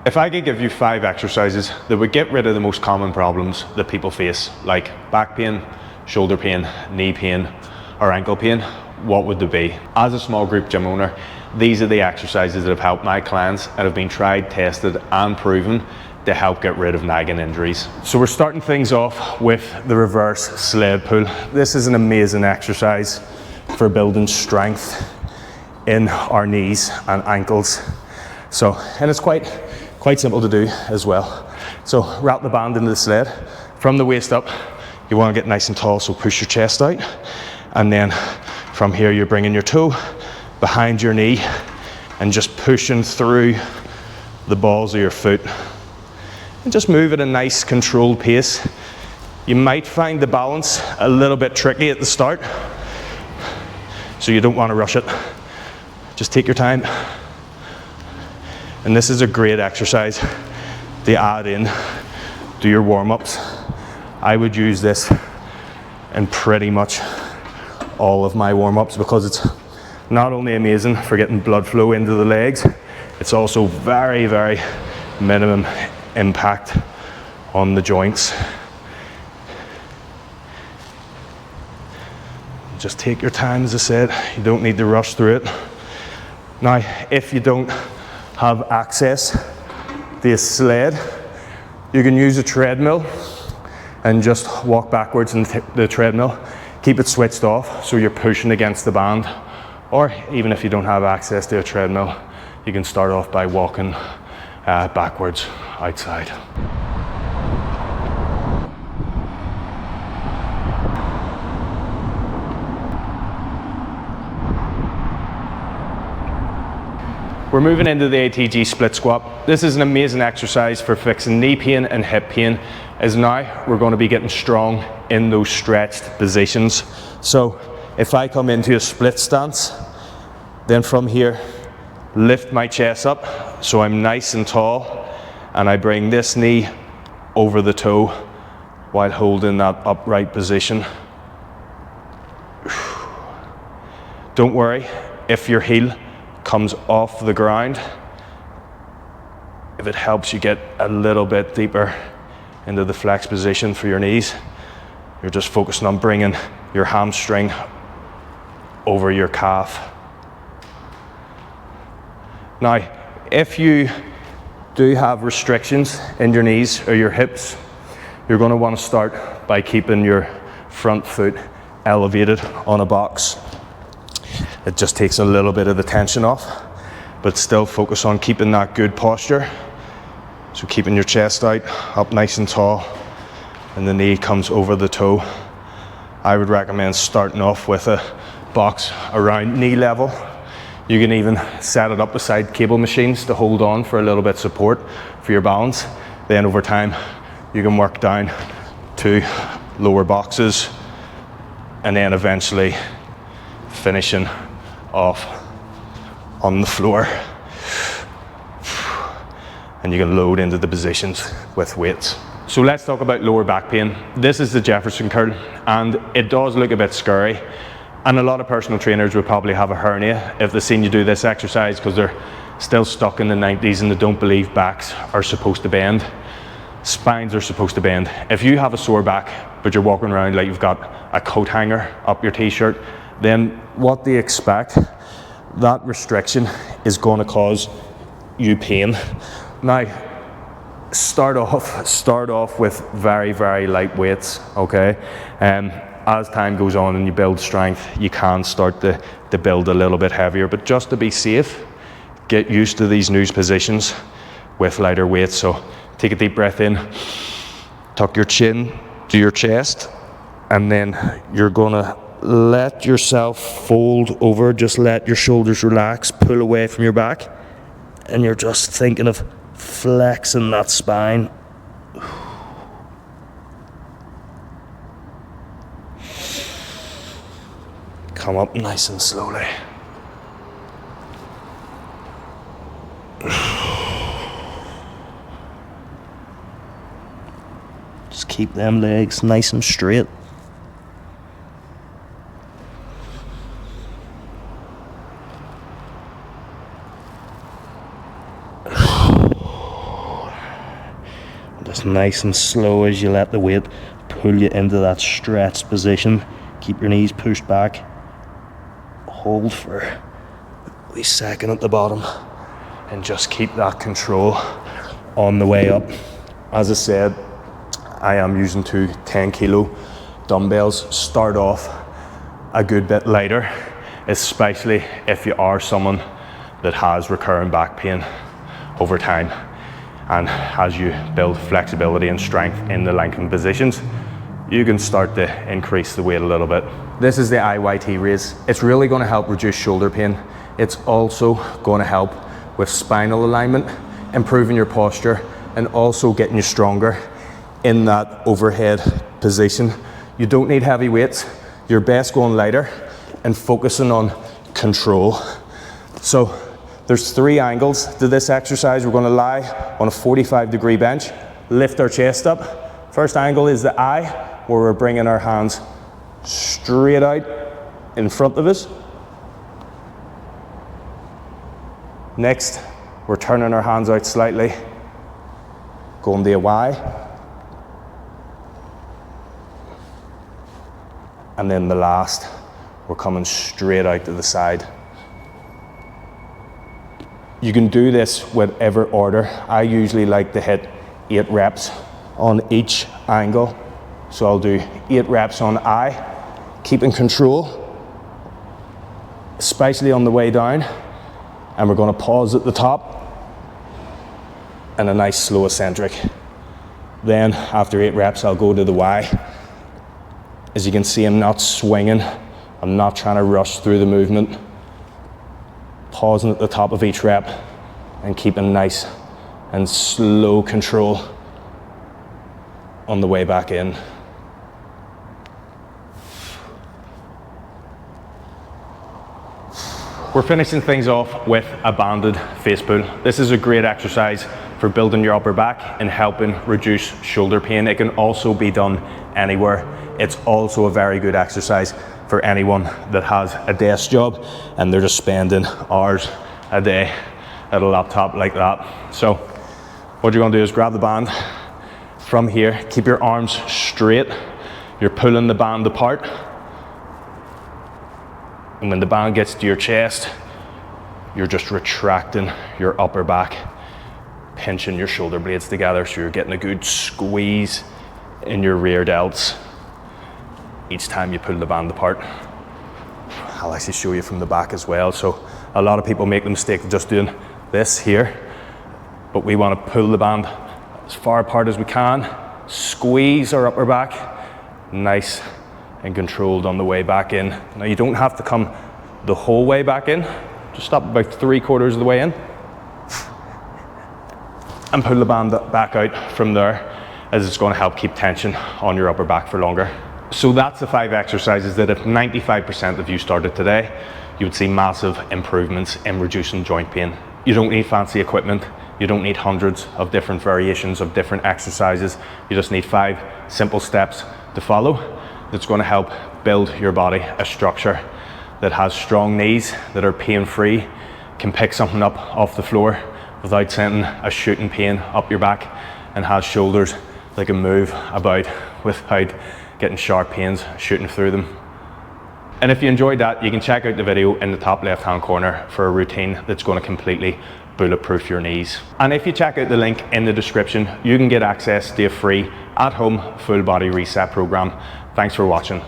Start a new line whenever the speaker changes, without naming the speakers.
If I could give you 5 exercises that would get rid of the most common problems that people face, like back pain, shoulder pain, knee pain, or ankle pain, what would they be? As a small group gym owner, these are the exercises that have helped my clients and have been tried, tested, and proven to help get rid of nagging injuries. So we're starting things off with the reverse sled pull. This is an amazing exercise for building strength in our knees and ankles. And it's quite simple to do as well. So wrap the band into the sled. From the waist up, you want to get nice and tall, so push your chest out. And then from here, you're bringing your toe behind your knee and just pushing through the balls of your foot. And just move at a nice controlled pace. You might find the balance a little bit tricky at the start, so you don't want to rush it. Just take your time. And this is a great exercise to add in to your warm-ups. I would use this in pretty much all of my warm-ups because it's not only amazing for getting blood flow into the legs, it's also very, very minimum impact on the joints. Just take your time, as I said. You don't need to rush through it. Now, if you don't have access to a sled, you can use a treadmill and just walk backwards in the treadmill. Keep it switched off so you're pushing against the band. Or even if you don't have access to a treadmill, you can start off by walking backwards outside. We're moving into the ATG split squat. This is an amazing exercise for fixing knee pain and hip pain, as now we're going to be getting strong in those stretched positions. So if I come into a split stance, then from here, lift my chest up so I'm nice and tall, and I bring this knee over the toe while holding that upright position. Don't worry if your heel comes off the ground. If it helps you get a little bit deeper into the flex position for your knees, you're just focusing on bringing your hamstring over your calf. Now, if you do have restrictions in your knees or your hips, you're going to want to start by keeping your front foot elevated on a box. It just takes a little bit of the tension off, but still focus on keeping that good posture. So keeping your chest out, up nice and tall, and the knee comes over the toe. I would recommend starting off with a box around knee level. You can even set it up beside cable machines to hold on for a little bit of support for your balance. Then over time, you can work down to lower boxes, and then eventually finishing off on the floor. And you can load into the positions with weights. So let's talk about lower back pain. This is the Jefferson curl, and it does look a bit scary. And a lot of personal trainers would probably have a hernia if they've seen you do this exercise because they're still stuck in the 90s and they don't believe backs are supposed to bend. Spines are supposed to bend. If you have a sore back, but you're walking around like you've got a coat hanger up your t-shirt, then what they expect, that restriction is going to cause you pain. Now, start off with very, very light weights, okay? As time goes on and you build strength, you can start to build a little bit heavier, but just to be safe, get used to these new positions with lighter weights. So take a deep breath in, tuck your chin to your chest, and then you're gonna let yourself fold over, just let your shoulders relax, pull away from your back, and you're just thinking of flexing that spine. Come up nice and slowly. Just keep them legs nice and straight.
just nice and slow as you let the weight pull you into that stretched position. Keep your knees pushed back. Hold for a wee second at the bottom and just keep that control on the way up. As I said, I am using 2 10-kilo dumbbells. Start off a good bit lighter, especially if you are someone that has recurring back pain over time, and as you build flexibility and strength in the lengthened positions, you can start to increase the weight a little bit. This is the IYT raise. It's really going to help reduce shoulder pain. It's also going to help with spinal alignment, improving your posture, and also getting you stronger in that overhead position. You don't need heavy weights. You're best going lighter and focusing on control. So there's 3 angles to this exercise. We're going to lie on a 45-degree bench, lift our chest up. First angle is the I, where we're bringing our hands straight out in front of us. Next, we're turning our hands out slightly, going to a Y. And then the last, we're coming straight out to the side. You can do this whatever order. I usually like to hit 8 reps on each angle. So I'll do 8 reps on I, keeping control, especially on the way down. And we're going to pause at the top and a nice slow eccentric. Then after 8 reps, I'll go to the Y. As you can see, I'm not swinging. I'm not trying to rush through the movement. Pausing at the top of each rep and keeping nice and slow control on the way back in. We're finishing things off with a banded face pull. This is a great exercise for building your upper back and helping reduce shoulder pain. It can also be done anywhere. It's also a very good exercise for anyone that has a desk job and they're just spending hours a day at a laptop like that. So what you're going to do is grab the band from here, keep your arms straight. You're pulling the band apart. And when the band gets to your chest, you're just retracting your upper back, pinching your shoulder blades together so you're getting a good squeeze in your rear delts each time you pull the band apart. I'll actually show you from the back as well. So a lot of people make the mistake of just doing this here, but we want to pull the band as far apart as we can, squeeze our upper back, nice and controlled on the way back in. Now you don't have to come the whole way back in, just stop about 3/4 of the way in and pull the band back out from there, as it's going to help keep tension on your upper back for longer. So that's the 5 exercises that if 95% of you started today, you would see massive improvements in reducing joint pain. You don't need fancy equipment. You don't need hundreds of different variations of different exercises. You just need 5 simple steps to follow that's going to help build your body a structure that has strong knees that are pain-free, can pick something up off the floor without sending a shooting pain up your back, and has shoulders that can move about without getting sharp pains shooting through them. And if you enjoyed that, you can check out the video in the top left-hand corner for a routine that's going to completely bulletproof your knees. And if you check out the link in the description, you can get access to a free at-home full body reset program. Thanks for watching.